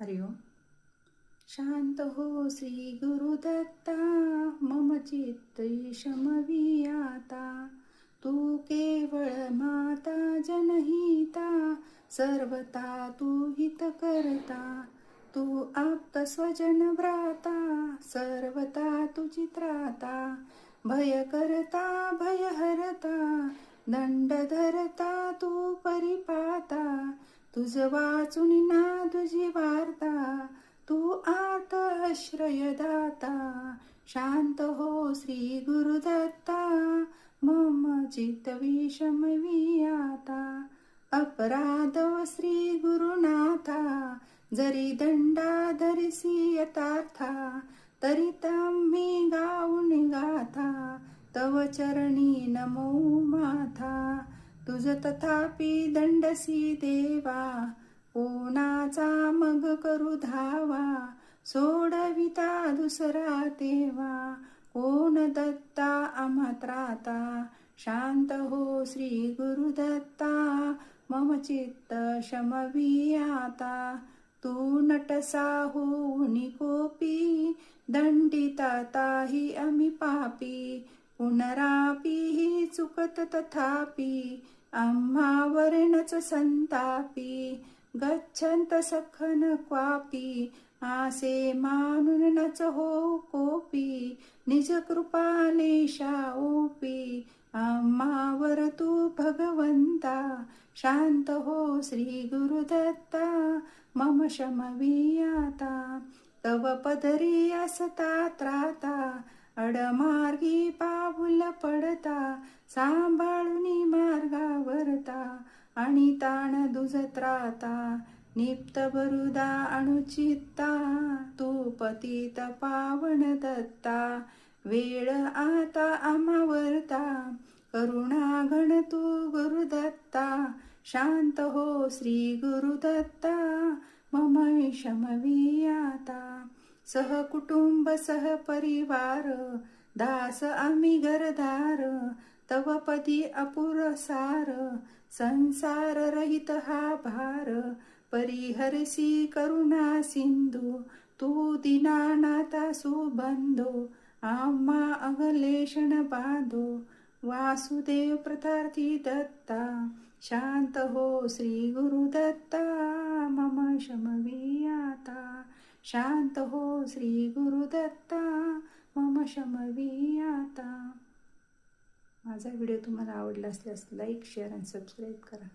हरि ओम. शांत हो श्री गुरुदत्ता, मम चित्ती शमवी आता. तू केवळ माता जनहिता, सर्वता तू हित करता. तू आप्त स्वजन भ्राता, सर्वता तुझी त्राता. भय करता भय हरता, दंड धरता तू परिपाता. तुझ वाचून ना तुझी वार्ता, तू आत आश्रयदाता. शांत हो श्री गुरुदत्ता, मम चित्त विषमवी आता. अपराध श्री गुरुनाथा, जरी दंडा धरिसी यथार्था. तरी तम्ही गाऊन गाथा, तव चरणी नमो माथा. तुझ तथापि दंडसी देवा, कोणाचा मग करू धावा. सोडविता दुसरा तेवा, कोण दत्ता आम्हा त्राता. शांत हो श्री गुरुदत्ता, मम चित्त शमवी आता. तू नटसा होऊन कोपी, दंडिता ताही आम्ही पापी. पुनरापी चुकत तथापि, आम्हा वर्णच संतापी. गच्छंत सखन क्वापी, आसे मानून नच हो कोपी. निज कृपालेशा ओपी, आम्हावर तू भगवंता. शांत हो श्री गुरुदत्ता, मम शमवी आता. तव पदरी असता त्राता, अडमार्गी पाऊल पडता. सांभाळूनी मार्गावरता, आणि ताण दुज त्राता. निप्त बरुदा अनुचित्ता, तू पतित पावन दत्ता. वेळ आता आम्हावरता, करुणा घन तू गुरुदत्ता. शांत हो श्री गुरुदत्ता, मम शमवी आता. सहकुटुंब सहपरिवार, दास आम्ही घरदार. तव पदी अपुरसार, संसार रहित हा भार. परिहरसी करुणा सिंधू, तू दीनानाथा सुबंधू. आम्हा अगलेशन बांधो, वासुदेव प्रतार्थी दत्ता. शांत हो श्री गुरुदत्ता, मम शमवी आता. शांत हो श्री गुरुदत्ता, मम शमवी आता. माझा व्हिडिओ तुम्हाला आवडला असल्यास लाईक, शेअर आणि सबस्क्राईब करा.